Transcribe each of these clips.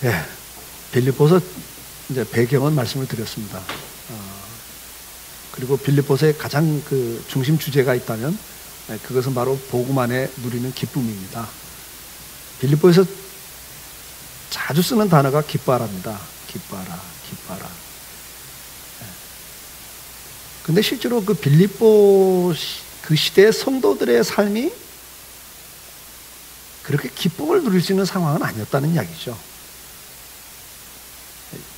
예, 빌립보서 이제 배경은 말씀을 드렸습니다. 그리고 빌립보서의 가장 그 중심 주제가 있다면 그것은 바로 복음 안에 누리는 기쁨입니다. 빌립보에서 자주 쓰는 단어가 기뻐하랍니다. 기뻐하라, 기뻐하라. 근데 실제로 그 빌립보 그 시대의 성도들의 삶이 그렇게 기쁨을 누릴 수 있는 상황은 아니었다는 이야기죠.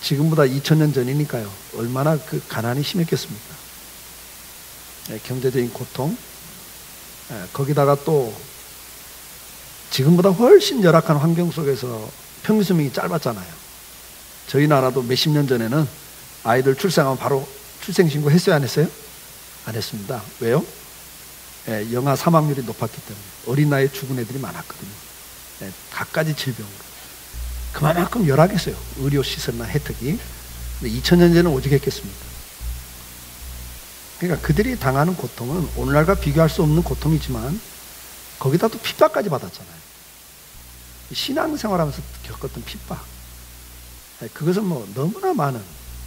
지금보다 2000년 전이니까요. 얼마나 그 가난이 심했겠습니까? 경제적인 고통, 거기다가 또 지금보다 훨씬 열악한 환경 속에서 평균 수명이 짧았잖아요. 저희 나라도 몇십 년 전에는 아이들 출생하면 바로 출생신고 했어요, 안 했어요? 안 했습니다. 왜요? 영아 사망률이 높았기 때문에. 어린 나이에 죽은 애들이 많았거든요. 갖가지 질병으로. 그만큼 열악했어요. 의료시설이나 혜택이. 근데 2000년 전에는 오직 했겠습니까? 그러니까 그들이 당하는 고통은 오늘날과 비교할 수 없는 고통이지만 거기다 또 핍박까지 받았잖아요. 신앙생활하면서 겪었던 핍박. 그것은 뭐 너무나 많은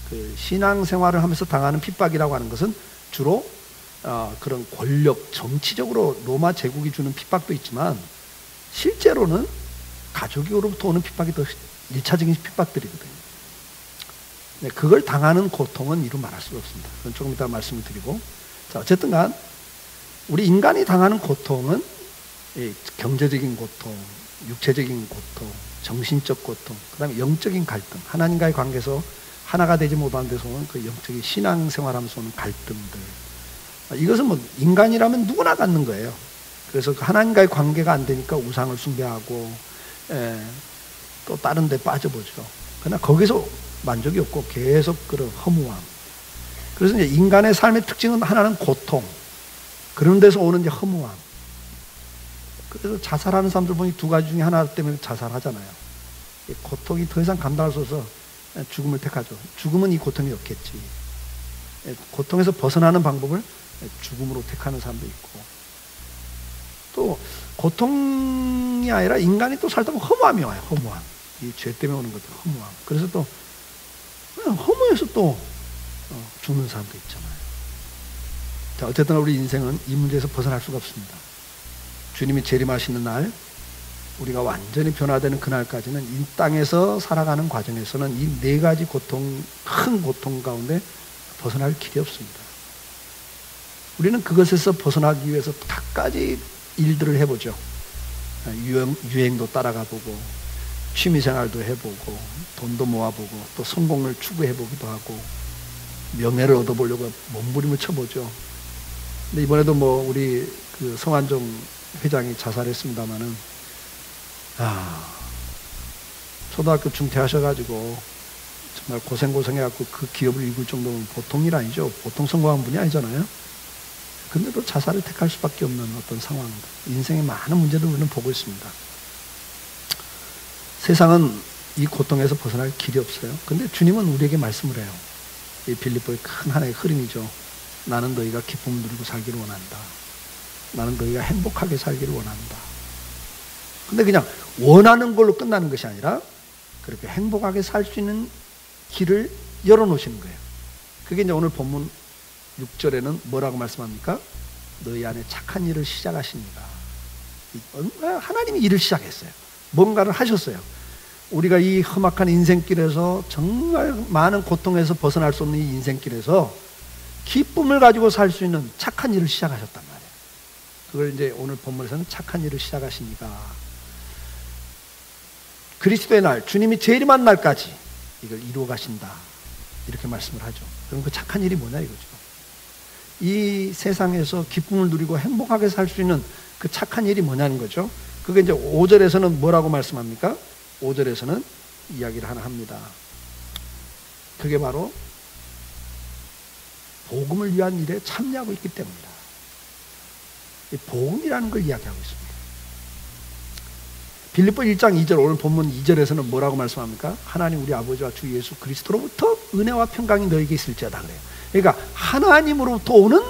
그 신앙생활을 하면서 당하는 핍박이라고 하는 것은 주로 그런 권력, 정치적으로 로마 제국이 주는 핍박도 있지만 실제로는 가족으로부터 오는 핍박이 더 1차적인 핍박들이거든요. 그걸 당하는 고통은 이루 말할 수가 없습니다. 그건 조금 이따 말씀을 드리고. 자, 어쨌든 간, 우리 인간이 당하는 고통은 경제적인 고통, 육체적인 고통, 정신적 고통, 그 다음에 영적인 갈등, 하나님과의 관계에서 하나가 되지 못하는 데서 오는 그 영적인 신앙생활 하면서 오는 갈등들. 이것은 뭐 인간이라면 누구나 갖는 거예요. 그래서 하나님과의 관계가 안 되니까 우상을 숭배하고, 또 다른 데 빠져보죠. 그러나 거기서 만족이 없고 계속 그런 허무함. 그래서 이제 인간의 삶의 특징은 하나는 고통. 그런 데서 오는 이제 허무함. 그래서 자살하는 사람들 보니 두 가지 중에 하나 때문에 자살하잖아요. 고통이 더 이상 감당할 수 없어서 죽음을 택하죠. 죽음은 이 고통이 없겠지. 고통에서 벗어나는 방법을 죽음으로 택하는 사람도 있고, 또 고통이 아니라 인간이 또 살다 보면 허무함이 와요. 허무함. 이 죄 때문에 오는 것들, 허무함. 그래서 또 허무해서 또 죽는 사람도 있잖아요. 자, 어쨌든 우리 인생은 이 문제에서 벗어날 수가 없습니다. 주님이 재림하시는 날, 우리가 완전히 변화되는 그날까지는 이 땅에서 살아가는 과정에서는 이 네 가지 고통, 큰 고통 가운데 벗어날 길이 없습니다. 우리는 그것에서 벗어나기 위해서 갖가지 일들을 해보죠. 유행도 따라가 보고, 취미생활도 해보고, 돈도 모아보고, 또 성공을 추구해보기도 하고, 명예를 얻어보려고 몸부림을 쳐보죠. 근데 이번에도 뭐 우리 그 성한종 회장이 자살했습니다마는, 초등학교 중퇴하셔가지고 정말 고생해갖고 그 기업을 이끌 정도면 보통 일 아니죠. 보통 성공한 분이 아니잖아요. 근데도 자살을 택할 수밖에 없는 어떤 상황입니다. 인생의 많은 문제를 우리는 보고 있습니다. 세상은 이 고통에서 벗어날 길이 없어요. 근데 주님은 우리에게 말씀을 해요. 이 빌립보의 큰 하나의 흐름이죠. 나는 너희가 기쁨을 누리고 살기를 원한다. 나는 너희가 행복하게 살기를 원한다. 근데 그냥 원하는 걸로 끝나는 것이 아니라 그렇게 행복하게 살 수 있는 길을 열어놓으시는 거예요. 그게 이제 오늘 본문 6절에는 뭐라고 말씀합니까? 너희 안에 착한 일을 시작하십니다. 하나님이 일을 시작했어요. 뭔가를 하셨어요. 우리가 이 험악한 인생길에서 정말 많은 고통에서 벗어날 수 없는 이 인생길에서 기쁨을 가지고 살 수 있는 착한 일을 시작하셨단 말이에요. 그걸 이제 오늘 본문에서는 착한 일을 시작하시니까 그리스도의 날, 주님이 재림한 날까지 이걸 이루어 가신다. 이렇게 말씀을 하죠. 그럼 그 착한 일이 뭐냐 이거죠. 이 세상에서 기쁨을 누리고 행복하게 살 수 있는 그 착한 일이 뭐냐는 거죠. 그게 이제 5절에서는 뭐라고 말씀합니까? 5절에서는 이야기를 하나 합니다. 그게 바로 복음을 위한 일에 참여하고 있기 때문이다. 이 복음이라는 걸 이야기하고 있습니다. 빌립보 1장 2절 오늘 본문 2절에서는 뭐라고 말씀합니까? 하나님 우리 아버지와 주 예수 그리스도로부터 은혜와 평강이 너에게 있을지어다 그래요. 그러니까 하나님으로부터 오는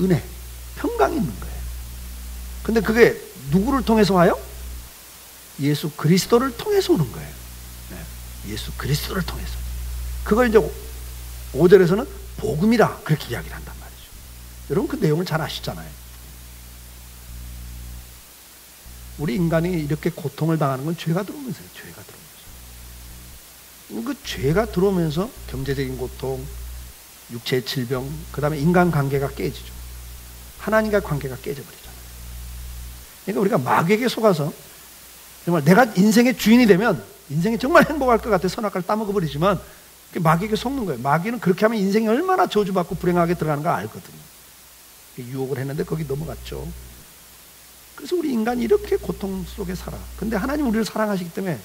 은혜, 평강이 있는 거예요. 근데 그게 누구를 통해서 와요? 예수 그리스도를 통해서 오는 거예요. 네. 예수 그리스도를 통해서. 그걸 이제 5절에서는 복음이라 그렇게 이야기를 한단 말이죠. 여러분 그 내용을 잘 아시잖아요. 우리 인간이 이렇게 고통을 당하는 건 죄가 들어오면서요. 죄가 들어오면서. 그 죄가 들어오면서 경제적인 고통, 육체의 질병, 그 다음에 인간관계가 깨지죠. 하나님과의 관계가 깨져버리잖아요. 그러니까 우리가 마귀에게 속아서 정말 내가 인생의 주인이 되면 인생이 정말 행복할 것 같아 선악과를 따먹어버리지만 마귀에게 속는 거예요. 마귀는 그렇게 하면 인생이 얼마나 저주받고 불행하게 들어가는 거 알거든요. 유혹을 했는데 거기 넘어갔죠. 그래서 우리 인간이 이렇게 고통 속에 살아. 근데 하나님 우리를 사랑하시기 때문에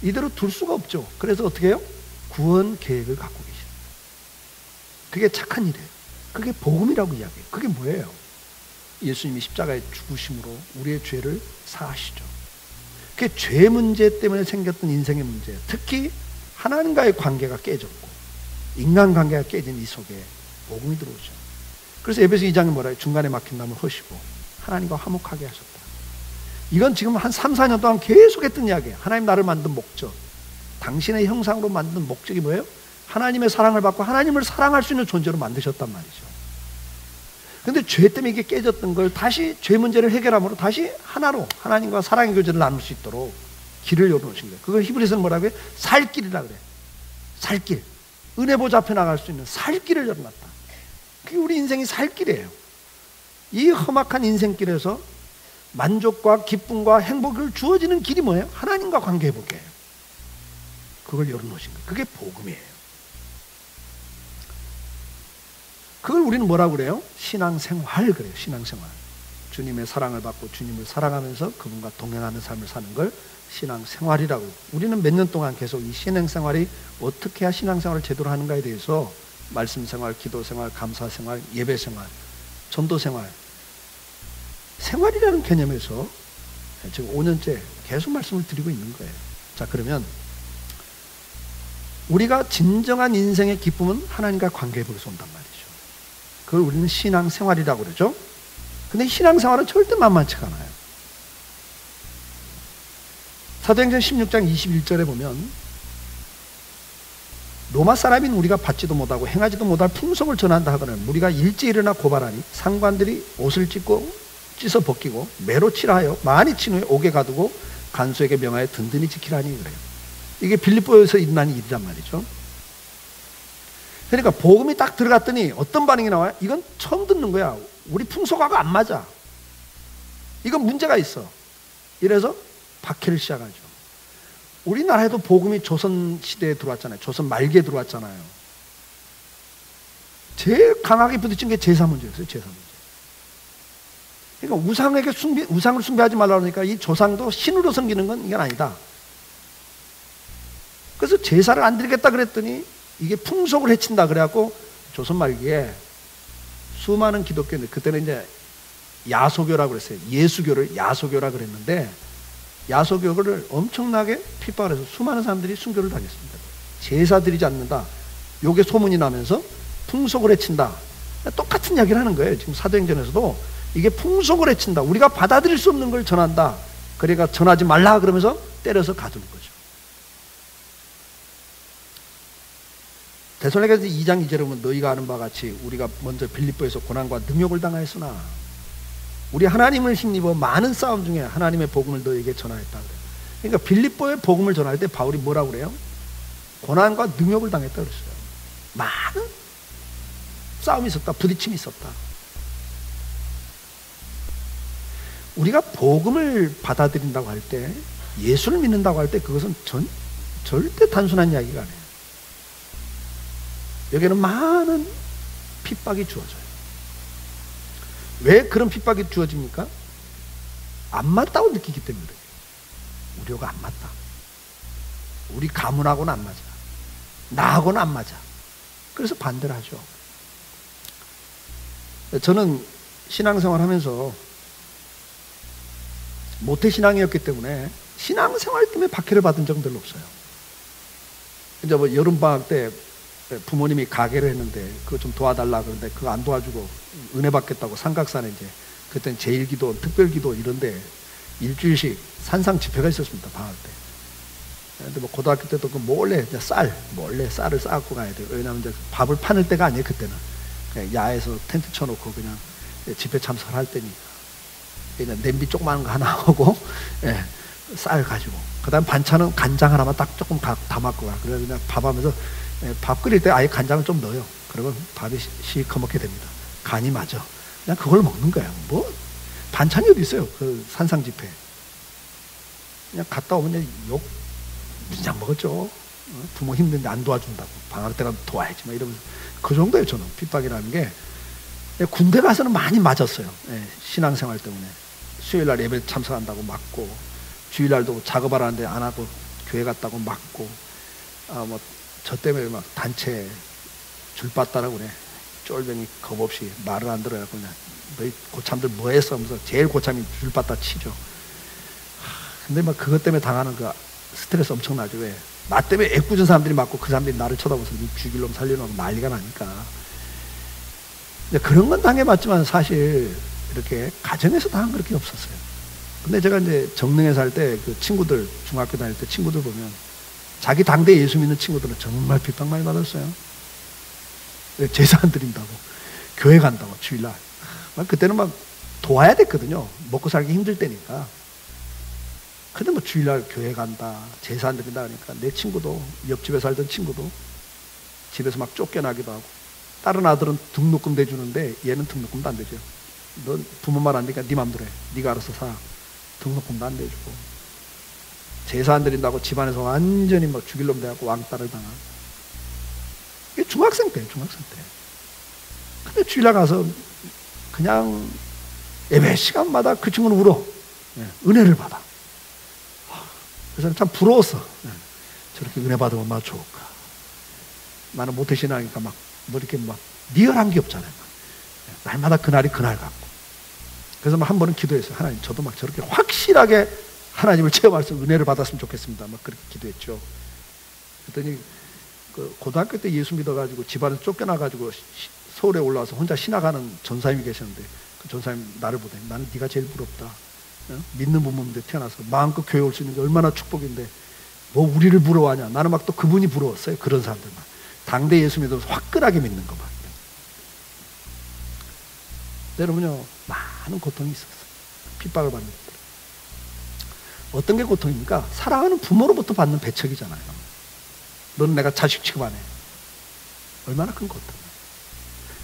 이대로 둘 수가 없죠. 그래서 어떻게 해요? 구원 계획을 갖고 계십니다. 그게 착한 일이에요. 그게 복음이라고 이야기해요. 그게 뭐예요? 예수님이 십자가에 죽으심으로 우리의 죄를 사하시죠. 그게 죄 문제 때문에 생겼던 인생의 문제예요. 특히 하나님과의 관계가 깨졌고 인간관계가 깨진 이 속에 복음이 들어오죠. 그래서 에베소 2장에 뭐라 해요? 중간에 막힌 나무 허시고 하나님과 화목하게 하셨다. 이건 지금 한 3, 4년 동안 계속 했던 이야기예요. 하나님 나를 만든 목적, 당신의 형상으로 만든 목적이 뭐예요? 하나님의 사랑을 받고 하나님을 사랑할 수 있는 존재로 만드셨단 말이죠. 근데 죄 때문에 이게 깨졌던 걸 다시 죄 문제를 해결함으로 다시 하나로 하나님과 사랑의 교제를 나눌 수 있도록 길을 열어놓으신 거예요. 그걸 히브리서는 뭐라고 해요? 살 길이라 그래요. 살 길. 은혜 보좌 앞에 나갈 수 있는 살 길을 열어놨다. 그게 우리 인생이 살 길이에요. 이 험악한 인생길에서 만족과 기쁨과 행복을 주어지는 길이 뭐예요? 하나님과 관계 회복이에요. 그걸 열어놓으신 거예요. 그게 복음이에요. 그걸 우리는 뭐라고 그래요? 신앙생활 그래요. 신앙생활. 주님의 사랑을 받고 주님을 사랑하면서 그분과 동행하는 삶을 사는 걸 신앙생활이라고. 우리는 몇 년 동안 계속 이 신앙생활이 어떻게 해야 신앙생활을 제대로 하는가에 대해서 말씀생활, 기도생활, 감사생활, 예배생활, 전도생활, 생활이라는 개념에서 지금 5년째 계속 말씀을 드리고 있는 거예요. 자, 그러면 우리가 진정한 인생의 기쁨은 하나님과 관계 회복에서 온단 말이죠. 그걸 우리는 신앙생활이라고 그러죠. 근데 신앙생활은 절대 만만치가 않아요. 사도행전 16장 21절에 보면 로마 사람인 우리가 받지도 못하고 행하지도 못할 풍속을 전한다 하거늘 우리가 일찍 일어나 고발하니 상관들이 옷을 찢어 벗기고 매로 칠하여 많이 친 후에 옥에 가두고 간수에게 명하여 든든히 지키라니 그래요. 이게 빌립보에서 일어난 일이란 말이죠. 그러니까 복음이 딱 들어갔더니 어떤 반응이 나와요? 이건 처음 듣는 거야. 우리 풍속하고 안 맞아. 이건 문제가 있어. 이래서 박해를 시작하죠. 우리나라에도 복음이 조선 시대에 들어왔잖아요. 조선 말기에 들어왔잖아요. 제일 강하게 부딪힌 게 제사 문제였어요. 제사 문제. 그러니까 우상을 숭배하지 말라 그러니까 이 조상도 신으로 섬기는 건 이건 아니다. 그래서 제사를 안 드리겠다 그랬더니 이게 풍속을 해친다 그래갖고 조선 말기에 수많은 기독교인들, 그때는 이제 야소교라고 그랬어요. 예수교를 야소교라고 그랬는데 야소교를 엄청나게 핍박을 해서 수많은 사람들이 순교를 당했습니다. 제사 드리지 않는다. 요게 소문이 나면서 풍속을 해친다. 똑같은 이야기를 하는 거예요. 지금 사도행전에서도 이게 풍속을 해친다. 우리가 받아들일 수 없는 걸 전한다. 그러니까 전하지 말라 그러면서 때려서 가두는 거죠. 데살로니가서 2장 2절에 보면 너희가 아는 바와 같이 우리가 먼저 빌립보에서 고난과 능욕을 당하였으나 우리 하나님을 힘입어 많은 싸움 중에 하나님의 복음을 너희에게 전하였다 그래요. 그러니까 빌립보의 복음을 전할 때 바울이 뭐라고 그래요? 고난과 능욕을 당했다 그랬어요. 많은 싸움이 있었다. 부딪힘이 있었다. 우리가 복음을 받아들인다고 할 때, 예수를 믿는다고 할 때 그것은 절대 단순한 이야기가 아니에요. 여기에는 많은 핍박이 주어져요. 왜 그런 핍박이 주어집니까? 안 맞다고 느끼기 때문에 그래요. 우리하고 안 맞다. 우리 가문하고는 안 맞아. 나하고는 안 맞아. 그래서 반대를 하죠. 저는 신앙생활 하면서 모태신앙이었기 때문에 신앙생활 때문에 박해를 받은 적은 별로 없어요. 이제 뭐 여름방학 때 부모님이 가게를 했는데 그거 좀 도와달라 그러는데 그거 안 도와주고 은혜 받겠다고 삼각산에 이제 그때는 제일기도, 특별기도 이런데 일주일씩 산상 집회가 있었습니다. 방학 때. 근데 뭐 고등학교 때도 그 몰래 쌀을 싸갖고 가야 돼요. 왜냐하면 이제 밥을 파는 때가 아니에요, 그때는. 그냥 야에서 텐트 쳐놓고 그냥 집회 참석을 할 때니까. 그냥 냄비 조그마한 거 하나 하고, 예, 쌀 가지고. 그 다음 반찬은 간장 하나만 딱 조금 담았고 가. 그래서 그냥 밥하면서, 예, 밥 끓일 때 아예 간장을 좀 넣어요. 그러면 밥이 시커멓게 됩니다. 간이 맞아. 그냥 그걸 먹는 거야. 뭐, 반찬이 어디 있어요? 그 산상 집회. 그냥 갔다 오면 그냥 욕, 그냥 먹었죠. 부모 힘든데 안 도와준다고. 방학 때가 도와야지. 막 이러면서. 그 정도예요, 저는. 핍박이라는 게. 군대 가서는 많이 맞았어요. 예, 신앙생활 때문에. 수요일날 예배 참석한다고 맞고, 주일날도 작업하라는데 안 하고 교회 갔다고 맞고, 뭐, 저 때문에 막 단체 줄 봤다라고 그래. 쫄병이 겁 없이 말을 안 들어요. 그냥 너희 고참들 뭐 했어? 하면서 제일 고참이 줄 봤다 치죠. 근데 막 그것 때문에 당하는 그 스트레스 엄청나죠. 왜? 나 때문에 애꿎은 사람들이 맞고 그 사람들이 나를 쳐다보면서 죽일 놈 살릴 놈 난리가 나니까. 그런 건 당해봤지만 사실 이렇게 가정에서 당한 그렇게 없었어요. 근데 제가 이제 정릉에 살 때 그 친구들, 중학교 다닐 때 친구들 보면 자기 당대 예수 믿는 친구들은 정말 핍박 많이 받았어요. 제사 안 드린다고, 교회 간다고, 주일날. 그때는 막 도와야 됐거든요. 먹고 살기 힘들 때니까. 근데 뭐 주일날 교회 간다, 제사 안 드린다 하니까 내 친구도, 옆집에 살던 친구도 집에서 막 쫓겨나기도 하고. 다른 아들은 등록금 대주는데 얘는 등록금도 안 되죠. 넌 부모 말 안 되니까 네 맘대로 해. 네가 알아서 사. 등록금도 안 대주고. 제사 안 드린다고 집안에서 완전히 막 죽일 놈 돼갖고 왕따를 당하고. 이게 중학생 때. 근데 주일날 가서 그냥 예배 시간마다 그 친구는 울어. 은혜를 받아. 그래서 참 부러웠어. 저렇게 은혜 받으면 얼마나 좋을까. 나는 모태신앙이니까 막 뭐 이렇게 막 리얼한 게 없잖아요. 날마다 그날이 그날 같고. 그래서 막 한 번은 기도했어요. 하나님, 저도 막 저렇게 확실하게 하나님을 체험할 수 은혜를 받았으면 좋겠습니다. 막 그렇게 기도했죠. 그랬더니 그 고등학교 때 예수 믿어가지고 집안에서 쫓겨나가지고 서울에 올라와서 혼자 신학하는 전사님이 계셨는데 그 전사님 나를 보더니 나는 네가 제일 부럽다. 믿는 부모인데 태어나서 마음껏 교회 올 수 있는 게 얼마나 축복인데 뭐 우리를 부러워하냐. 나는 막 또 그분이 부러웠어요. 그런 사람들만. 당대 예수 믿으면서 화끈하게 믿는 것만. 여러분요, 많은 고통이 있었어요. 핍박을 받는 것들. 어떤 게 고통입니까? 사랑하는 부모로부터 받는 배척이잖아요. 너는 내가 자식 취급 안 해. 얼마나 큰 고통이에요.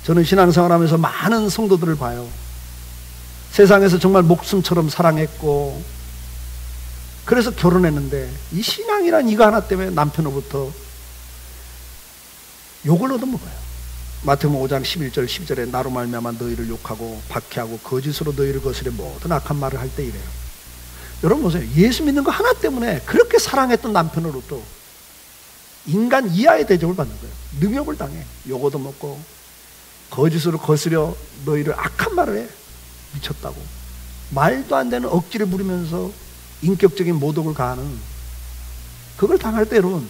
저는 신앙생활하면서 많은 성도들을 봐요. 세상에서 정말 목숨처럼 사랑했고 그래서 결혼했는데 이 신앙이란 이거 하나 때문에 남편으로부터 욕을 얻어먹어요. 마태복음 5장 11절 12절에 나로 말미암아 너희를 욕하고 박해하고 거짓으로 너희를 거스려 모든 악한 말을 할 때 이래요. 여러분 보세요. 예수 믿는 거 하나 때문에 그렇게 사랑했던 남편으로부터 인간 이하의 대접을 받는 거예요. 능욕을 당해. 욕 얻어먹고 거짓으로 거스려 너희를 악한 말을 해. 미쳤다고. 말도 안 되는 억지를 부리면서 인격적인 모독을 가하는 그걸 당할 때 여러분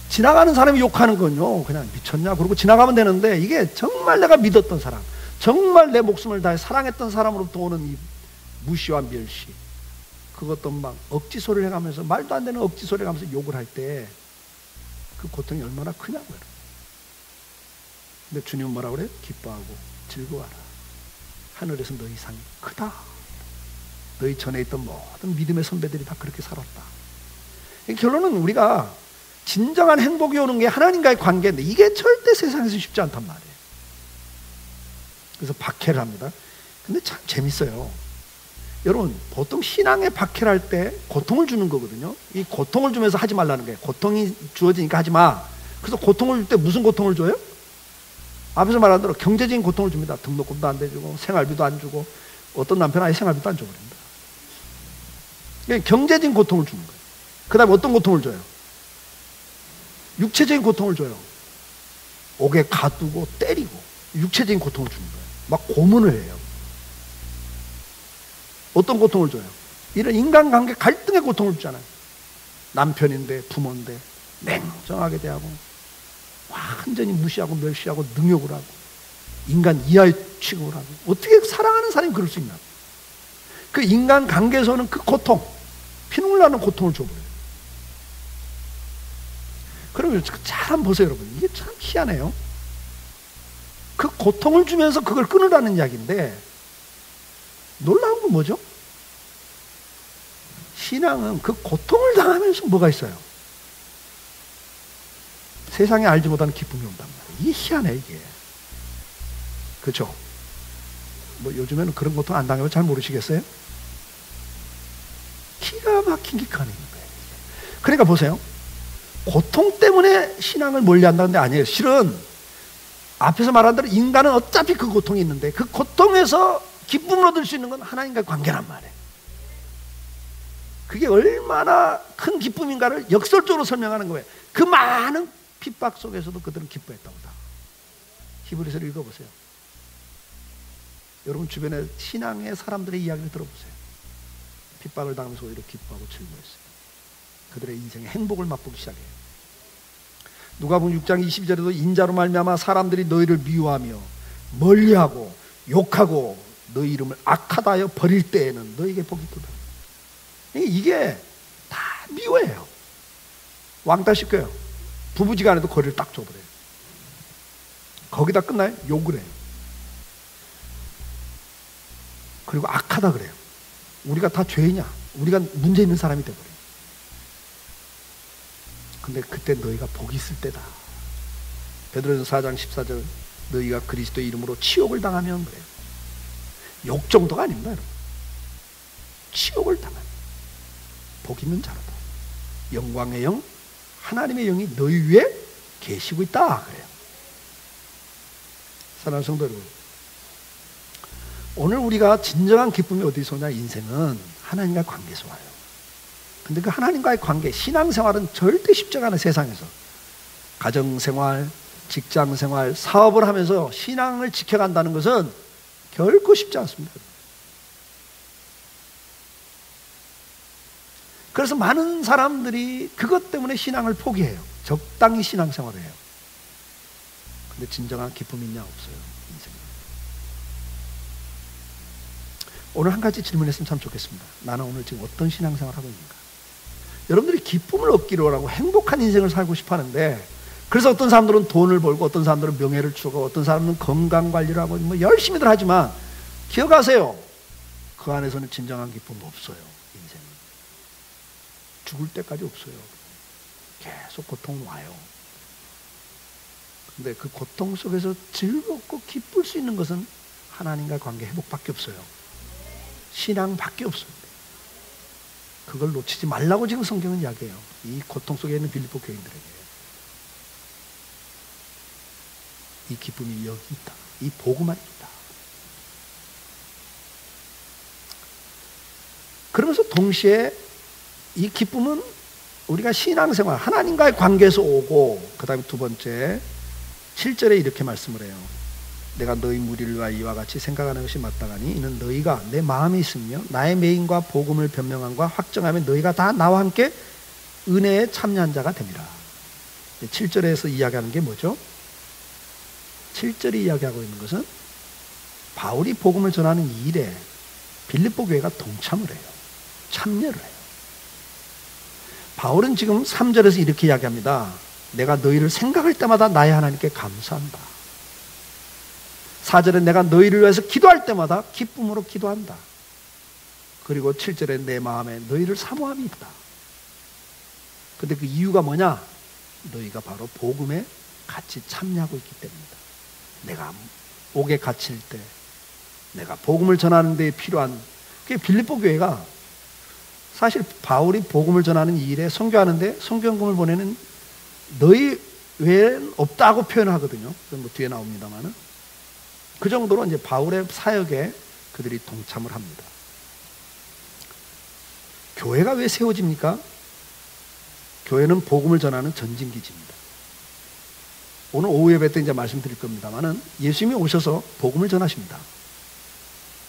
지나가는 사람이 욕하는 건요 그냥 미쳤냐 그러고 지나가면 되는데 이게 정말 내가 믿었던 사람 정말 내 목숨을 다해 사랑했던 사람으로부터 오는 이 무시와 멸시 그것도 막 억지 소리를 해가면서 말도 안 되는 억지 소리를 하면서 욕을 할 때 그 고통이 얼마나 크냐고요. 근데 주님은 뭐라고 그래요? 기뻐하고 즐거워하라. 하늘에서 너희 상이 크다. 너희 전에 있던 모든 믿음의 선배들이 다 그렇게 살았다. 결론은 우리가 진정한 행복이 오는 게 하나님과의 관계인데 이게 절대 세상에서 쉽지 않단 말이에요. 그래서 박해를 합니다. 근데 참 재밌어요. 여러분 보통 신앙에 박해를 할 때 고통을 주는 거거든요. 이 고통을 주면서 하지 말라는 거예요. 고통이 주어지니까 하지 마. 그래서 고통을 줄 때 무슨 고통을 줘요? 앞에서 말한 대로 경제적인 고통을 줍니다. 등록금도 안 대주고 생활비도 안 주고 어떤 남편은 아예 생활비도 안 줘버립니다. 경제적인 고통을 주는 거예요. 그 다음에 어떤 고통을 줘요? 육체적인 고통을 줘요. 옥에 가두고 때리고 육체적인 고통을 주는 거예요. 막 고문을 해요. 어떤 고통을 줘요? 이런 인간관계 갈등의 고통을 주잖아요. 남편인데 부모인데 냉정하게 대하고 완전히 무시하고 멸시하고 능욕을 하고 인간 이하의 취급을 하고 어떻게 사랑하는 사람이 그럴 수 있나? 그 인간관계에서는 그 고통 피눈물 나는 고통을 줘버려요. 그러면 잘 한번 보세요, 여러분. 이게 참 희한해요. 그 고통을 주면서 그걸 끊으라는 이야기인데, 놀라운 건 뭐죠? 신앙은 그 고통을 당하면서 뭐가 있어요? 세상에 알지 못하는 기쁨이 온단 말이에요. 이게 희한해, 이게. 그렇죠? 뭐 요즘에는 그런 고통 안 당하면 잘 모르시겠어요? 기가 막힌 게 가는 거예요. 그러니까 보세요. 고통 때문에 신앙을 멀리한다는 데 아니에요. 실은 앞에서 말한 대로 인간은 어차피 그 고통이 있는데 그 고통에서 기쁨을 얻을 수 있는 건 하나님과의 관계란 말이에요. 그게 얼마나 큰 기쁨인가를 역설적으로 설명하는 거예요. 그 많은 핍박 속에서도 그들은 기뻐했다고. 히브리서를 읽어보세요. 여러분 주변에 신앙의 사람들의 이야기를 들어보세요. 핍박을 당하면서 오히려 기뻐하고 즐거워했어요. 그들의 인생의 행복을 맛보기 시작해요. 누가복음 6장 22절에도 인자로 말미암아 사람들이 너희를 미워하며 멀리하고 욕하고 너희 이름을 악하다 하여 버릴 때에는 너희에게 복이 있도다. 이게 다 미워해요. 왕따 시켜요. 부부지간에도 거리를 딱 줘버려요. 거기다 끝나요? 욕을 해요. 그리고 악하다 그래요. 우리가 다 죄냐? 우리가 문제 있는 사람이 돼버려요. 근데 그때 너희가 복이 있을 때다. 베드로전서 4장 14절 너희가 그리스도의 이름으로 치욕을 당하면 그래요. 욕 정도가 아닙니다, 여러분. 치욕을 당하면 복 있는 자로다. 영광의 영, 하나님의 영이 너희 위에 계시고 있다 그래요. 사랑하는 성도 여러분, 오늘 우리가 진정한 기쁨이 어디서 오냐? 인생은 하나님과의 관계에서 와요. 근데 그 하나님과의 관계, 신앙생활은 절대 쉽지가 않아요. 세상에서 가정생활, 직장생활, 사업을 하면서 신앙을 지켜간다는 것은 결코 쉽지 않습니다. 그래서 많은 사람들이 그것 때문에 신앙을 포기해요. 적당히 신앙생활을 해요. 근데 진정한 기쁨이 있냐? 없어요. 인생에. 오늘 한 가지 질문했으면 참 좋겠습니다. 나는 오늘 지금 어떤 신앙생활을 하고 있는가? 여러분들이 기쁨을 얻기로 하고 행복한 인생을 살고 싶어 하는데, 그래서 어떤 사람들은 돈을 벌고 어떤 사람들은 명예를 추구하고 어떤 사람은 건강관리를 하고 뭐 열심히들 하지만 기억하세요. 그 안에서는 진정한 기쁨 없어요. 인생은 죽을 때까지 없어요. 계속 고통은 와요. 근데 그 고통 속에서 즐겁고 기쁠 수 있는 것은 하나님과의 관계 회복밖에 없어요. 신앙밖에 없습니다. 그걸 놓치지 말라고 지금 성경은 이야기해요. 이 고통 속에 있는 빌립보 교인들에게. 이 기쁨이 여기 있다. 이 복음 안에 있다. 그러면서 동시에 이 기쁨은 우리가 신앙생활, 하나님과의 관계에서 오고, 그 다음에 두 번째 7절에 이렇게 말씀을 해요. 내가 너희 무리를 위하여 이와 같이 생각하는 것이 마땅하니 이는 너희가 내 마음에 있으며 나의 매임과 복음을 변명함과 확정하면 너희가 다 나와 함께 은혜에 참여한 자가 됩니다. 7절에서 이야기하는 게 뭐죠? 7절이 이야기하고 있는 것은 바울이 복음을 전하는 이 일에 빌립보 교회가 동참을 해요. 참여를 해요. 바울은 지금 3절에서 이렇게 이야기합니다. 내가 너희를 생각할 때마다 나의 하나님께 감사한다. 4절에 내가 너희를 위해서 기도할 때마다 기쁨으로 기도한다. 그리고 7절에 내 마음에 너희를 사모함이 있다. 근데 그 이유가 뭐냐? 너희가 바로 복음에 같이 참여하고 있기 때문이다. 내가 옥에 갇힐 때, 내가 복음을 전하는 데 필요한, 그게 빌립보 교회가 사실 바울이 복음을 전하는 이 일에 선교하는데 선교연금을 보내는 너희 외에는 없다고 표현하거든요. 그건 뭐 뒤에 나옵니다만은. 그 정도로 이제 바울의 사역에 그들이 동참을 합니다. 교회가 왜 세워집니까? 교회는 복음을 전하는 전진기지입니다. 오늘 오후 예배 때 이제 말씀드릴 겁니다만은 예수님이 오셔서 복음을 전하십니다.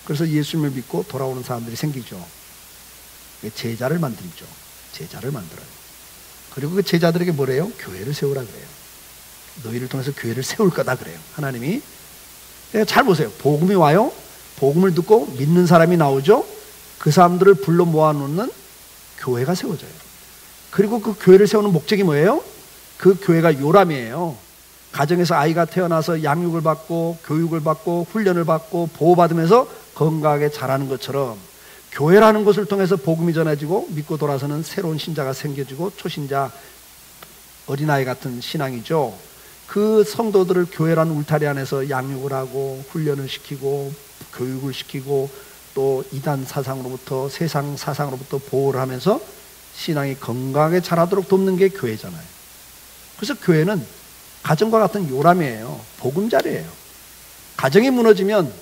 그래서 예수님을 믿고 돌아오는 사람들이 생기죠. 제자를 만들죠. 제자를 만들어요. 그리고 그 제자들에게 뭐래요? 교회를 세우라 그래요. 너희를 통해서 교회를 세울 거다 그래요. 하나님이. 잘 보세요. 복음이 와요. 복음을 듣고 믿는 사람이 나오죠. 그 사람들을 불러 모아놓는 교회가 세워져요. 그리고 그 교회를 세우는 목적이 뭐예요? 그 교회가 요람이에요. 가정에서 아이가 태어나서 양육을 받고 교육을 받고 훈련을 받고 보호받으면서 건강하게 자라는 것처럼 교회라는 것을 통해서 복음이 전해지고 믿고 돌아서는 새로운 신자가 생겨지고 초신자, 어린아이 같은 신앙이죠. 그 성도들을 교회라는 울타리 안에서 양육을 하고 훈련을 시키고 교육을 시키고 또 이단 사상으로부터 세상 사상으로부터 보호를 하면서 신앙이 건강하게 자라도록 돕는 게 교회잖아요. 그래서 교회는 가정과 같은 요람이에요. 보금자리예요. 가정이 무너지면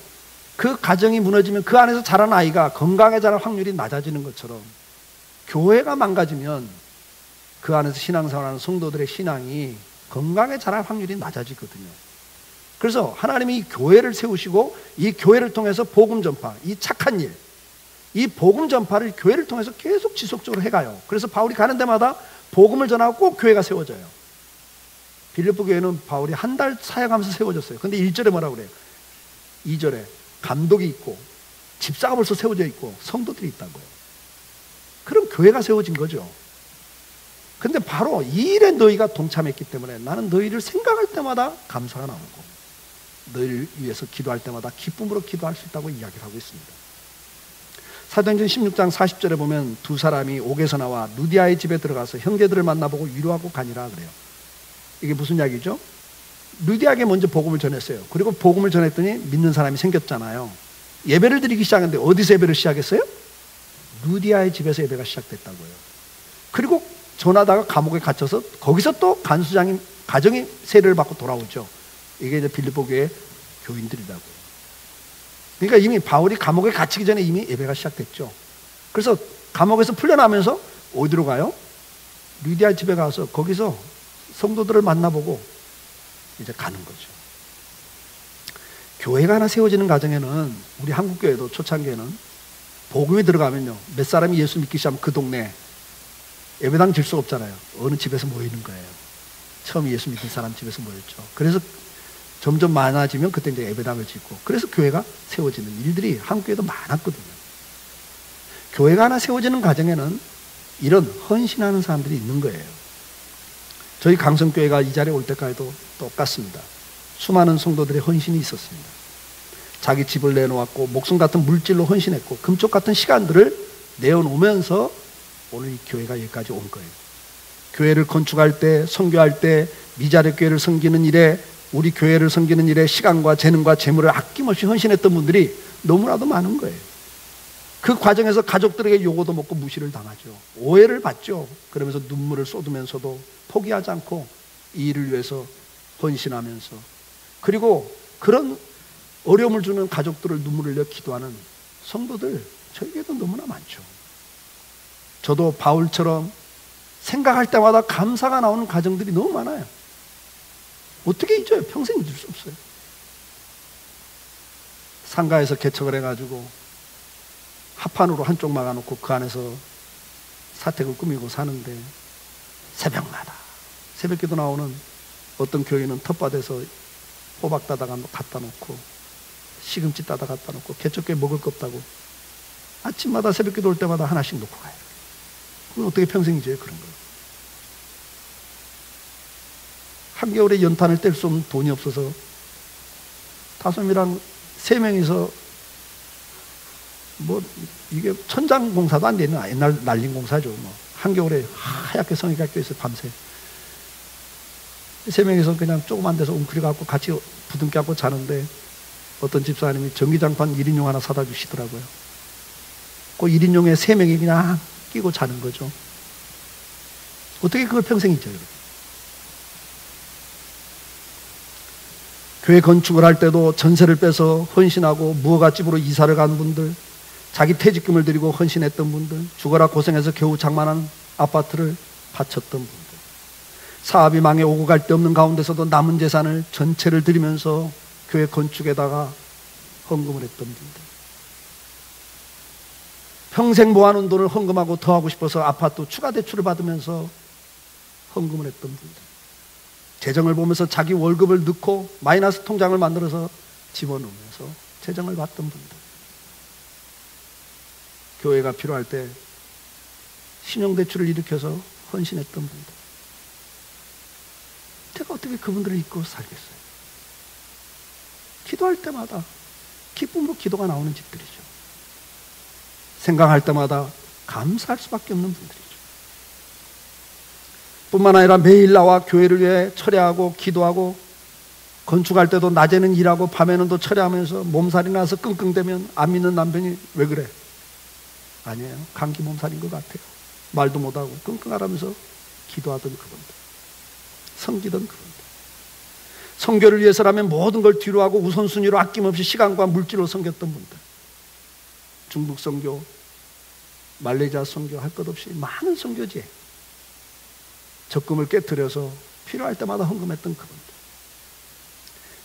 그 안에서 자란 아이가 건강하게 자랄 확률이 낮아지는 것처럼 교회가 망가지면 그 안에서 신앙생활하는 성도들의 신앙이 건강하게 자랄 확률이 낮아지거든요. 그래서 하나님이 이 교회를 세우시고 이 교회를 통해서 복음 전파, 이 착한 일, 이 복음 전파를 교회를 통해서 계속 지속적으로 해가요. 그래서 바울이 가는 데마다 복음을 전하고 꼭 교회가 세워져요. 빌립보 교회는 바울이 한 달 사역하면서 세워졌어요. 근데 1절에 뭐라고 그래요? 2절에 감독이 있고 집사가 벌써 세워져 있고 성도들이 있다고요. 그럼 교회가 세워진 거죠. 근데 바로 이 일에 너희가 동참했기 때문에 나는 너희를 생각할 때마다 감사가 나오고 너희를 위해서 기도할 때마다 기쁨으로 기도할 수 있다고 이야기를 하고 있습니다. 사도행전 16장 40절에 보면 두 사람이 옥에서 나와 루디아의 집에 들어가서 형제들을 만나보고 위로하고 가니라 그래요. 이게 무슨 이야기죠? 루디아에게 먼저 복음을 전했어요. 그리고 복음을 전했더니 믿는 사람이 생겼잖아요. 예배를 드리기 시작했는데 어디서 예배를 시작했어요? 루디아의 집에서 예배가 시작됐다고요. 그리고 전하다가 감옥에 갇혀서 거기서 또 간수장이 가정의 세례를 받고 돌아오죠. 이게 이제 빌립보 교회 교인들이라고요. 그러니까 이미 바울이 감옥에 갇히기 전에 이미 예배가 시작됐죠. 그래서 감옥에서 풀려나면서 어디로 가요? 루디아 집에 가서 거기서 성도들을 만나보고 이제 가는 거죠. 교회가 하나 세워지는 과정에는 우리 한국교회도 초창기에는 복음이 들어가면요 몇 사람이 예수 믿기 시작하면 그 동네 예배당 질 수가 없잖아요. 어느 집에서 모이는 거예요. 처음 예수 믿는 사람 집에서 모였죠. 그래서 점점 많아지면 그때 이제 예배당을 짓고 그래서 교회가 세워지는 일들이 한국교회도 많았거든요. 교회가 하나 세워지는 과정에는 이런 헌신하는 사람들이 있는 거예요. 저희 강성교회가 이 자리에 올 때까지도 똑같습니다. 수많은 성도들의 헌신이 있었습니다. 자기 집을 내놓았고 목숨 같은 물질로 헌신했고 금쪽 같은 시간들을 내어놓으면서 오늘 이 교회가 여기까지 온 거예요. 교회를 건축할 때, 선교할 때, 미자립 교회를 섬기는 일에, 우리 교회를 섬기는 일에 시간과 재능과 재물을 아낌없이 헌신했던 분들이 너무나도 많은 거예요. 그 과정에서 가족들에게 요고도 먹고 무시를 당하죠. 오해를 받죠. 그러면서 눈물을 쏟으면서도 포기하지 않고 이 일을 위해서 헌신하면서 그리고 그런 어려움을 주는 가족들을 눈물을 흘려 기도하는 성도들 저에게도 너무나 많죠. 저도 바울처럼 생각할 때마다 감사가 나오는 가정들이 너무 많아요. 어떻게 잊어요? 평생 잊을 수 없어요. 상가에서 개척을 해가지고 합판으로 한쪽 막아놓고 그 안에서 사택을 꾸미고 사는데 새벽마다 새벽기도 나오는 어떤 교인은 텃밭에서 호박 따다가 갖다 놓고 시금치 따다 갖다 놓고 개척교회 먹을 거 없다고 아침마다 새벽기도 올 때마다 하나씩 놓고 가요. 그건 어떻게 평생 잊어요? 그런 거. 한겨울에 연탄을 뗄 수 없는 돈이 없어서 다솜이랑 3명이서 뭐 이게 천장 공사도 안 되는 옛날 날림 공사죠. 뭐 한겨울에 하얗게 성의가 껴있어요. 밤새 3명이서 그냥 조그만 데서 웅크려 갖고 같이 부둥켜 갖고 자는데 어떤 집사님이 전기장판 1인용 하나 사다 주시더라고요. 그 1인용에 3명이 그냥 끼고 자는 거죠. 어떻게 그걸 평생 잊어요? 교회 건축을 할 때도 전세를 빼서 헌신하고 무허가집으로 이사를 간 분들, 자기 퇴직금을 드리고 헌신했던 분들, 죽어라 고생해서 겨우 장만한 아파트를 바쳤던 분들, 사업이 망해 오고 갈 데 없는 가운데서도 남은 재산을 전체를 드리면서 교회 건축에다가 헌금을 했던 분들, 평생 모아놓은 돈을 헌금하고 더 하고 싶어서 아파트 추가 대출을 받으면서 헌금을 했던 분들, 재정을 보면서 자기 월급을 넣고 마이너스 통장을 만들어서 집어넣으면서 재정을 받던 분들, 교회가 필요할 때 신용대출을 일으켜서 헌신했던 분들, 제가 어떻게 그분들을 이끌어 살겠어요? 기도할 때마다 기쁨으로 기도가 나오는 집들이죠. 생각할 때마다 감사할 수밖에 없는 분들이죠. 뿐만 아니라 매일 나와 교회를 위해 철야하고 기도하고, 건축할 때도 낮에는 일하고 밤에는 또 철야하면서 몸살이 나서 끙끙대면 안 믿는 남편이 왜 그래? 아니에요. 감기 몸살인 것 같아요. 말도 못하고 끙끙하라면서 기도하던 그분들, 섬기던 그분들, 선교를 위해서라면 모든 걸 뒤로하고 우선순위로 아낌없이 시간과 물질로 섬겼던 분들, 중국 선교, 말레이시아 선교 할 것 없이 많은 선교지에 적금을 깨트려서 필요할 때마다 헌금했던 그분들,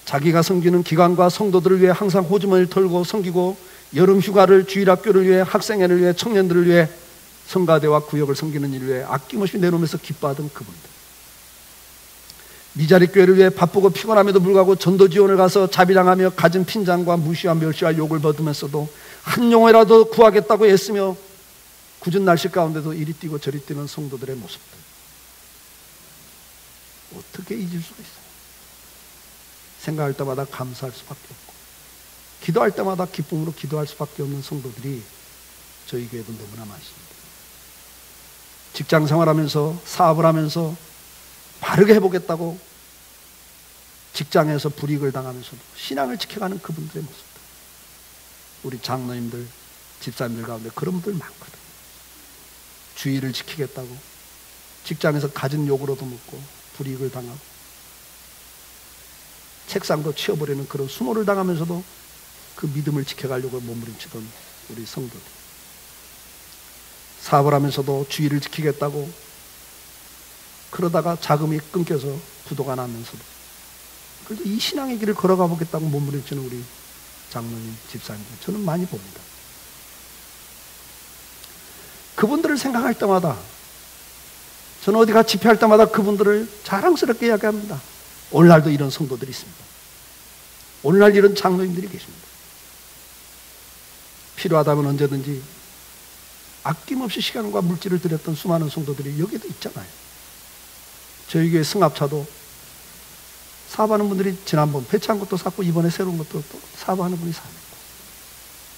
자기가 섬기는 기관과 성도들을 위해 항상 호주머니를 털고 섬기고, 여름 휴가를, 주일학교를 위해, 학생회를 위해, 청년들을 위해, 성가대와 구역을 섬기는 일을 위해 아낌없이 내놓으면서 기뻐하던 그분들, 미자리 교회를 위해 바쁘고 피곤함에도 불구하고 전도 지원을 가서 자비당하며 갖은 핀잔과 무시와 멸시와 욕을 받으면서도 한 영혼이라도 구하겠다고 애쓰며 궂은 날씨 가운데도 이리 뛰고 저리 뛰는 성도들의 모습들, 어떻게 잊을 수가 있어요? 생각할 때마다 감사할 수밖에 없고, 기도할 때마다 기쁨으로 기도할 수밖에 없는 성도들이 저희 교회도 너무나 많습니다. 직장 생활하면서, 사업을 하면서 바르게 해보겠다고 직장에서 불이익을 당하면서도 신앙을 지켜가는 그분들의 모습들, 우리 장로님들, 집사님들 가운데 그런 분들 많거든요. 주의를 지키겠다고 직장에서 갖은 욕으로도 먹고 불이익을 당하고 책상도 치워버리는 그런 수모를 당하면서도 그 믿음을 지켜가려고 몸부림치던 우리 성도들, 사업을 하면서도 주의를 지키겠다고 그러다가 자금이 끊겨서 부도가 나면서도 그래도 이 신앙의 길을 걸어가 보겠다고 몸부림치는 우리 장로님, 집사님들 저는 많이 봅니다. 그분들을 생각할 때마다, 저는 어디 가 집회할 때마다 그분들을 자랑스럽게 이야기합니다. 오늘날도 이런 성도들이 있습니다. 오늘날 이런 장로님들이 계십니다. 필요하다면 언제든지 아낌없이 시간과 물질을 들였던 수많은 성도들이 여기도 있잖아요. 저희 교회 승합차도 사업하는 분들이 지난번 배치한 것도 샀고, 이번에 새로운 것도 또 사업하는 분이 사고,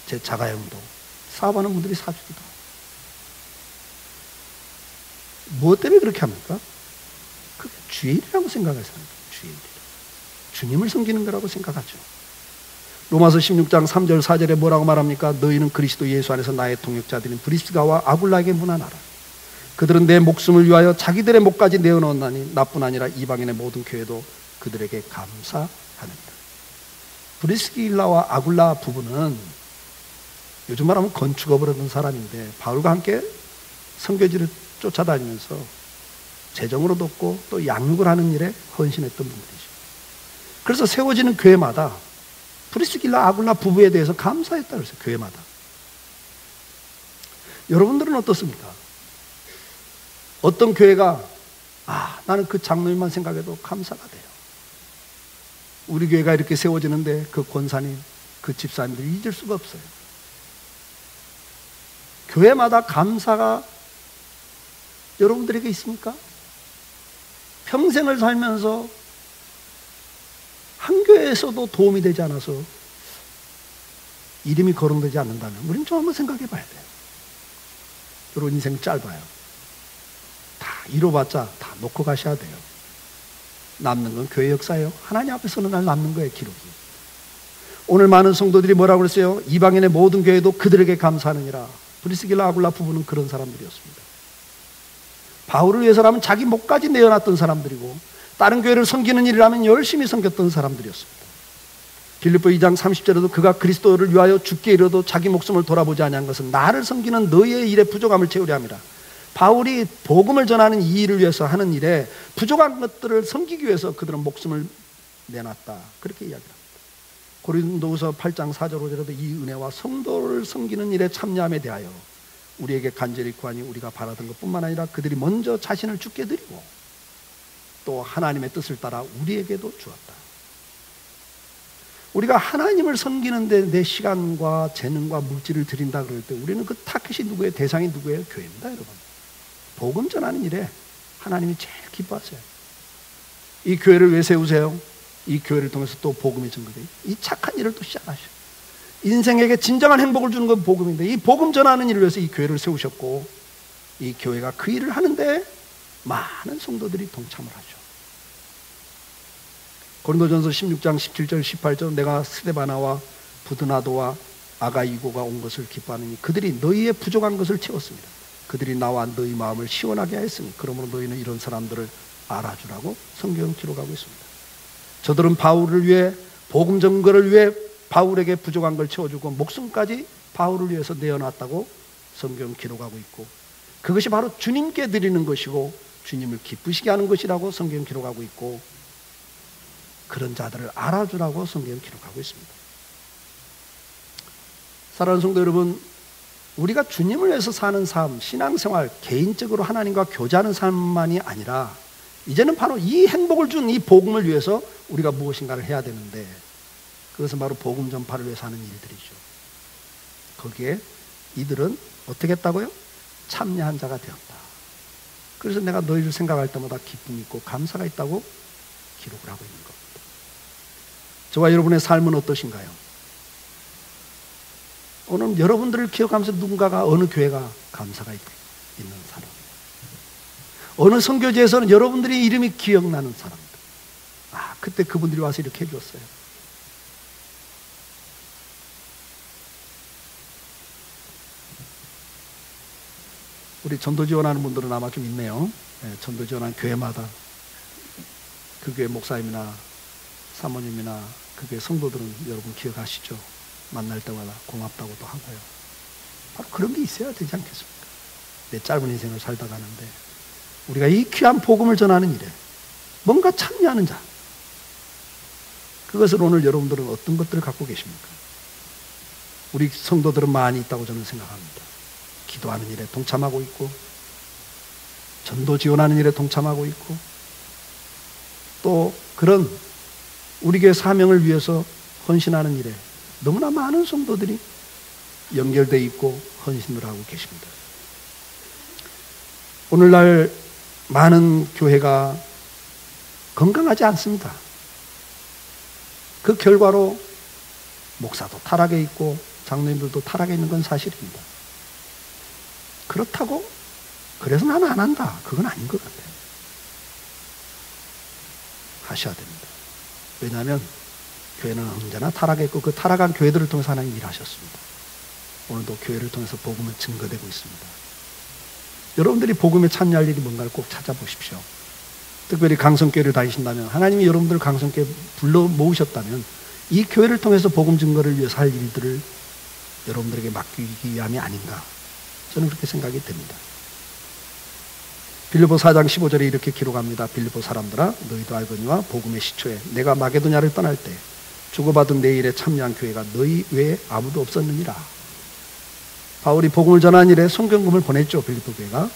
제 자가용도 사업하는 분들이 사주기도 하고. 무엇 때문에 그렇게 합니까? 그게 주일이라고 생각해서 합니다. 주일. 주님을 섬기는 거라고 생각하죠. 로마서 16장 3절 4절에 뭐라고 말합니까? 너희는 그리스도 예수 안에서 나의 동역자들인 프리스가와 아굴라에게 문안하라. 그들은 내 목숨을 위하여 자기들의 목까지 내어놓았나니 나뿐 아니라 이방인의 모든 교회도 그들에게 감사하느니라. 브리스길라와 아굴라 부부는 요즘 말하면 건축업을 하던 사람인데 바울과 함께 선교지를 쫓아다니면서 재정으로 돕고 또 양육을 하는 일에 헌신했던 분들이죠. 그래서 세워지는 교회마다 브리스길라 아굴라 부부에 대해서 감사했다 그랬어요. 교회마다. 여러분들은 어떻습니까? 어떤 교회가 나는 그 장로님만 생각해도 감사가 돼요. 우리 교회가 이렇게 세워지는데 그 권사님, 그 집사님들 잊을 수가 없어요. 교회마다 감사가 여러분들에게 있습니까? 평생을 살면서 한 교회에서도 도움이 되지 않아서 이름이 거론되지 않는다면 우리는 좀 한번 생각해 봐야 돼요. 여러분 인생 짧아요. 다 이뤄봤자 다 놓고 가셔야 돼요. 남는 건 교회 역사예요. 하나님 앞에서는 날 남는 거예요, 기록이. 오늘 많은 성도들이 뭐라고 그랬어요? 이방인의 모든 교회도 그들에게 감사하느니라. 브리스길라 아굴라 부부는 그런 사람들이었습니다. 바울을 위해서라면 자기 목까지 내어놨던 사람들이고, 다른 교회를 섬기는 일이라면 열심히 섬겼던 사람들이었습니다. 빌립보 2장 30절에도 그가 그리스도를 위하여 죽게 이르러도 자기 목숨을 돌아보지 아니한 것은 나를 섬기는 너희의 일의 부족함을 채우려 함이라. 바울이 복음을 전하는 이 일을 위해서 하는 일에 부족한 것들을 섬기기 위해서 그들은 목숨을 내놨다. 그렇게 이야기합니다. 고린도후서 8장 4절 5절에도 이 은혜와 성도를 섬기는 일에 참여함에 대하여 우리에게 간절히 구하니 우리가 바라던 것뿐만 아니라 그들이 먼저 자신을 주께 드리고 또 하나님의 뜻을 따라 우리에게도 주었다. 우리가 하나님을 섬기는데 내 시간과 재능과 물질을 드린다 그럴 때 우리는 그 타겟이 누구예요? 대상이 누구예요? 교회입니다, 여러분. 복음 전하는 일에 하나님이 제일 기뻐하세요. 이 교회를 왜 세우세요? 이 교회를 통해서 또 복음이 증거돼요. 이 착한 일을 또 시작하셔. 인생에게 진정한 행복을 주는 건 복음인데, 이 복음 전하는 일을 위해서 이 교회를 세우셨고, 이 교회가 그 일을 하는데 많은 성도들이 동참을 하죠. 고린도전서 16장 17절 18절 내가 스데바나와 부드나도와 아가이고가 온 것을 기뻐하느니 그들이 너희의 부족한 것을 채웠습니다. 그들이 나와 너희 마음을 시원하게 하였으니 그러므로 너희는 이런 사람들을 알아주라고 성경은 기록하고 있습니다. 저들은 바울을 위해, 복음 증거를 위해 바울에게 부족한 걸 채워주고 목숨까지 바울을 위해서 내어놨다고 성경은 기록하고 있고, 그것이 바로 주님께 드리는 것이고 주님을 기쁘시게 하는 것이라고 성경은 기록하고 있고, 그런 자들을 알아주라고 성경은 기록하고 있습니다. 사랑하는 성도 여러분, 우리가 주님을 위해서 사는 삶, 신앙생활, 개인적으로 하나님과 교제하는 삶만이 아니라 이제는 바로 이 행복을 준 이 복음을 위해서 우리가 무엇인가를 해야 되는데, 그것은 바로 복음 전파를 위해서 하는 일들이죠. 거기에 이들은 어떻게 했다고요? 참여한 자가 되었다. 그래서 내가 너희를 생각할 때마다 기쁨이 있고 감사가 있다고 기록을 하고 있는 겁니다. 저와 여러분의 삶은 어떠신가요? 오늘 여러분들을 기억하면서 누군가가, 어느 교회가 감사가 있는 사람, 어느 선교지에서는 여러분들의 이름이 기억나는 사람들, 그때 그분들이 와서 이렇게 해줬어요. 우리 전도 지원하는 분들은 아마 좀 있네요. 전도 지원하는 교회마다 그 교회 목사님이나 사모님이나 그 교회 성도들은 여러분 기억하시죠? 만날 때마다 고맙다고도 하고요. 바로 그런 게 있어야 되지 않겠습니까? 내 짧은 인생을 살다 가는데 우리가 이 귀한 복음을 전하는 일에 뭔가 참여하는 자, 그것을 오늘 여러분들은 어떤 것들을 갖고 계십니까? 우리 성도들은 많이 있다고 저는 생각합니다. 기도하는 일에 동참하고 있고, 전도 지원하는 일에 동참하고 있고, 또 그런 우리 교회 사명을 위해서 헌신하는 일에 너무나 많은 성도들이 연결되어 있고 헌신을 하고 계십니다. 오늘날 많은 교회가 건강하지 않습니다. 그 결과로 목사도 타락해 있고 장로님들도 타락해 있는 건 사실입니다. 그렇다고 그래서 나는 안 한다, 그건 아닌 것 같아요. 하셔야 됩니다. 왜냐하면 교회는 언제나 타락했고 그 타락한 교회들을 통해서 하나님 일하셨습니다. 오늘도 교회를 통해서 복음은 증거되고 있습니다. 여러분들이 복음에 참여할 일이 뭔가를 꼭 찾아보십시오. 특별히 강성교회를 다니신다면, 하나님이 여러분들을 강성교회 불러 모으셨다면 이 교회를 통해서 복음 증거를 위해서 할 일들을 여러분들에게 맡기기 위함이 아닌가, 저는 그렇게 생각이 됩니다. 빌립보 4장 15절에 이렇게 기록합니다. 빌립보 사람들아, 너희도 알거니와 복음의 시초에 내가 마게도냐를 떠날 때 주고받은 내 일에 참여한 교회가 너희 외에 아무도 없었느니라. 바울이 복음을 전하는 일에 성경금을 보냈죠. 빌립보 교회가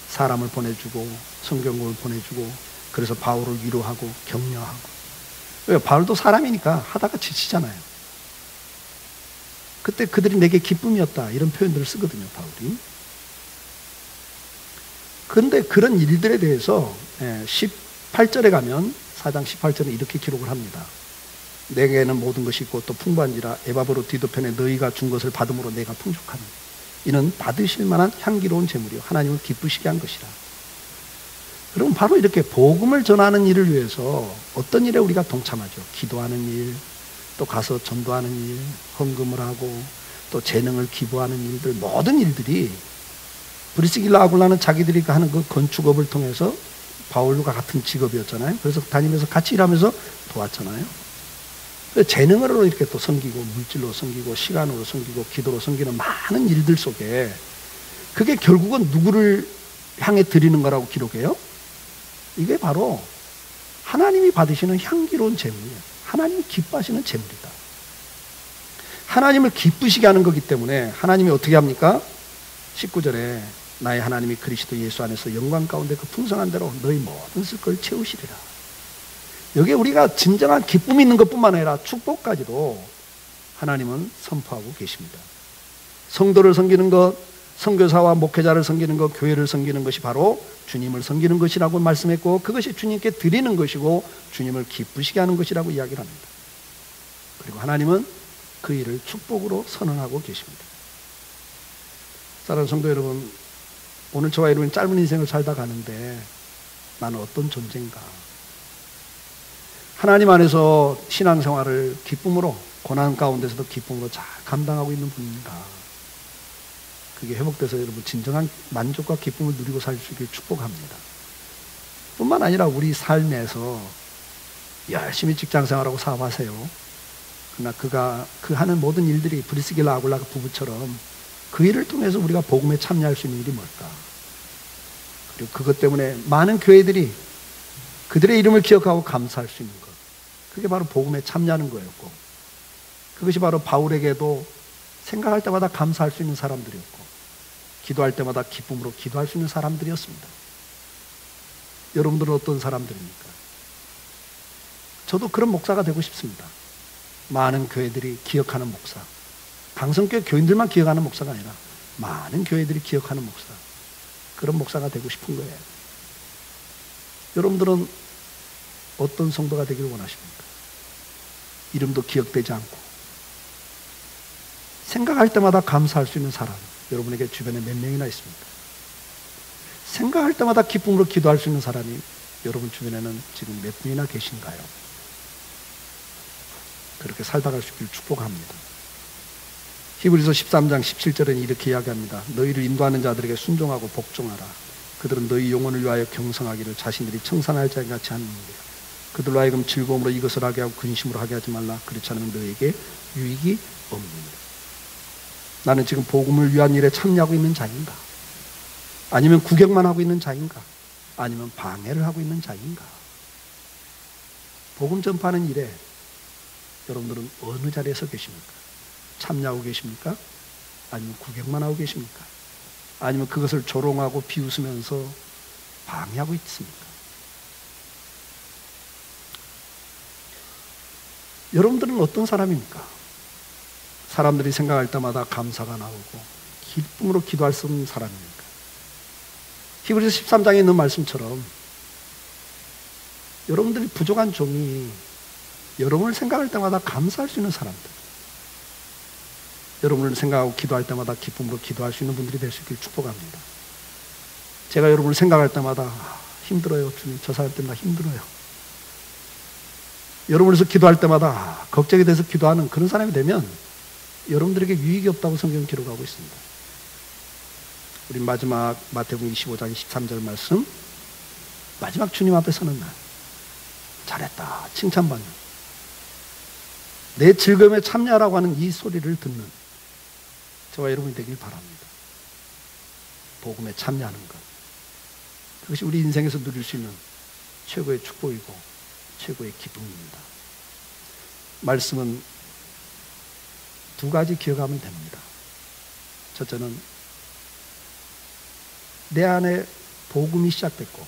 사람을 보내주고 성경금을 보내주고, 그래서 바울을 위로하고 격려하고. 왜? 바울도 사람이니까 하다가 지치잖아요. 그때 그들이 내게 기쁨이었다, 이런 표현들을 쓰거든요, 바울이. 그런데 그런 일들에 대해서 18절에 가면, 4장 18절에 이렇게 기록을 합니다. 내게는 모든 것이 있고 또 풍부한지라 에바브로 디도편에 너희가 준 것을 받음으로 내가 풍족하니 이는 받으실 만한 향기로운 제물이요 하나님을 기쁘시게 한 것이라. 그럼 바로 이렇게 복음을 전하는 일을 위해서 어떤 일에 우리가 동참하죠? 기도하는 일, 또 가서 전도하는 일, 헌금을 하고 또 재능을 기부하는 일들, 모든 일들이 브리스길라 아굴라는 자기들이 하는 그 건축업을 통해서 바울과 같은 직업이었잖아요. 그래서 다니면서 같이 일하면서 도왔잖아요. 재능으로 이렇게 또 섬기고, 물질로 섬기고, 시간으로 섬기고, 기도로 섬기는 많은 일들 속에 그게 결국은 누구를 향해 드리는 거라고 기록해요? 이게 바로 하나님이 받으시는 향기로운 제물이에요. 하나님이 기뻐하시는 제물이다. 하나님을 기쁘시게 하는 거기 때문에 하나님이 어떻게 합니까? 19절에 나의 하나님이 그리스도 예수 안에서 영광 가운데 그 풍성한 대로 너희 모든 쓸 걸 채우시리라. 여기에 우리가 진정한 기쁨이 있는 것뿐만 아니라 축복까지도 하나님은 선포하고 계십니다. 성도를 섬기는 것, 선교사와 목회자를 섬기는 것, 교회를 섬기는 것이 바로 주님을 섬기는 것이라고 말씀했고, 그것이 주님께 드리는 것이고 주님을 기쁘시게 하는 것이라고 이야기를 합니다. 그리고 하나님은 그 일을 축복으로 선언하고 계십니다. 사랑하는 성도 여러분, 오늘 저와 여러분 짧은 인생을 살다 가는데 나는 어떤 존재인가? 하나님 안에서 신앙생활을 기쁨으로, 고난 가운데서도 기쁨으로 잘 감당하고 있는 분인가? 그게 회복돼서 여러분 진정한 만족과 기쁨을 누리고 살 수 있기를 축복합니다. 뿐만 아니라 우리 삶에서 열심히 직장생활하고 사업하세요. 그러나 그 하는 모든 일들이 브리스길라 아굴라 부부처럼 그 일을 통해서 우리가 복음에 참여할 수 있는 일이 뭘까? 그리고 그것 때문에 많은 교회들이 그들의 이름을 기억하고 감사할 수 있는 것, 그게 바로 복음에 참여하는 거였고, 그것이 바로 바울에게도 생각할 때마다 감사할 수 있는 사람들이었고, 기도할 때마다 기쁨으로 기도할 수 있는 사람들이었습니다. 여러분들은 어떤 사람들입니까? 저도 그런 목사가 되고 싶습니다. 많은 교회들이 기억하는 목사, 강성교회 교인들만 기억하는 목사가 아니라 많은 교회들이 기억하는 목사, 그런 목사가 되고 싶은 거예요. 여러분들은 어떤 성도가 되기를 원하십니까? 이름도 기억되지 않고 생각할 때마다 감사할 수 있는 사람, 여러분에게 주변에 몇 명이나 있습니까? 생각할 때마다 기쁨으로 기도할 수 있는 사람이 여러분 주변에는 지금 몇 분이나 계신가요? 그렇게 살다 갈 수 있기를 축복합니다. 히브리서 13장 17절에는 이렇게 이야기합니다. 너희를 인도하는 자들에게 순종하고 복종하라. 그들은 너희 영혼을 위하여 경성하기를 자신들이 청산할 자에 같이 하는 일이라. 그들로 하여금 즐거움으로 이것을 하게 하고 근심으로 하게 하지 말라. 그렇지 않으면 너희에게 유익이 없느니라. 나는 지금 복음을 위한 일에 참여하고 있는 자인가? 아니면 구경만 하고 있는 자인가? 아니면 방해를 하고 있는 자인가? 복음 전파하는 일에 여러분들은 어느 자리에 서 계십니까? 참여하고 계십니까? 아니면 구경만 하고 계십니까? 아니면 그것을 조롱하고 비웃으면서 방해하고 있습니까? 여러분들은 어떤 사람입니까? 사람들이 생각할 때마다 감사가 나오고 기쁨으로 기도할 수 있는 사람입니까? 히브리서 13장에 있는 말씀처럼 여러분들이 부족한 종이 여러분을 생각할 때마다 감사할 수 있는 사람들, 여러분을 생각하고 기도할 때마다 기쁨으로 기도할 수 있는 분들이 될 수 있기를 축복합니다. 제가 여러분을 생각할 때마다 힘들어요. 주님, 저 사람 때문에 힘들어요. 여러분에서 기도할 때마다 걱정이 돼서 기도하는 그런 사람이 되면 여러분들에게 유익이 없다고 성경은 기록하고 있습니다. 우리 마지막 마태복음 25장 23절 말씀, 마지막 주님 앞에 서는 날, 잘했다 칭찬받는, 내 즐거움에 참여하라고 하는 이 소리를 듣는 저와 여러분이 되길 바랍니다. 복음에 참여하는 것, 그것이 우리 인생에서 누릴 수 있는 최고의 축복이고 최고의 기쁨입니다. 말씀은 두 가지 기억하면 됩니다. 첫째는 내 안에 복음이 시작됐고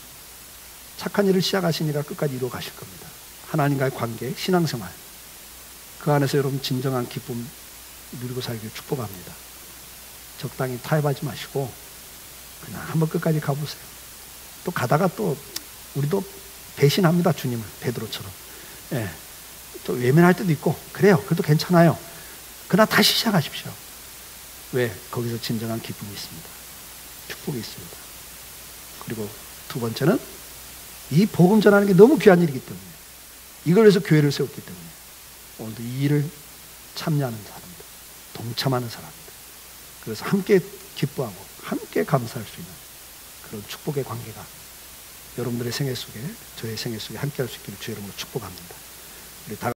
착한 일을 시작하시니까 끝까지 이루어 가실 겁니다. 하나님과의 관계, 신앙생활, 그 안에서 여러분 진정한 기쁨 누리고 살기를 축복합니다. 적당히 타협하지 마시고 그냥 한번 끝까지 가보세요. 또 가다가 또 우리도 배신합니다. 주님을 베드로처럼. 예, 또 외면할 때도 있고 그래요. 그래도 괜찮아요. 그러나 다시 시작하십시오. 왜? 거기서 진정한 기쁨이 있습니다. 축복이 있습니다. 그리고 두 번째는 이 복음 전하는 게 너무 귀한 일이기 때문에, 이걸 위해서 교회를 세웠기 때문에 오늘도 이 일을 참여하는 사람들, 동참하는 사람들, 그래서 함께 기뻐하고 함께 감사할 수 있는 그런 축복의 관계가 여러분들의 생애 속에, 저의 생애 속에 함께 할 수 있기를 주의 이름으로 축복합니다. 우리 다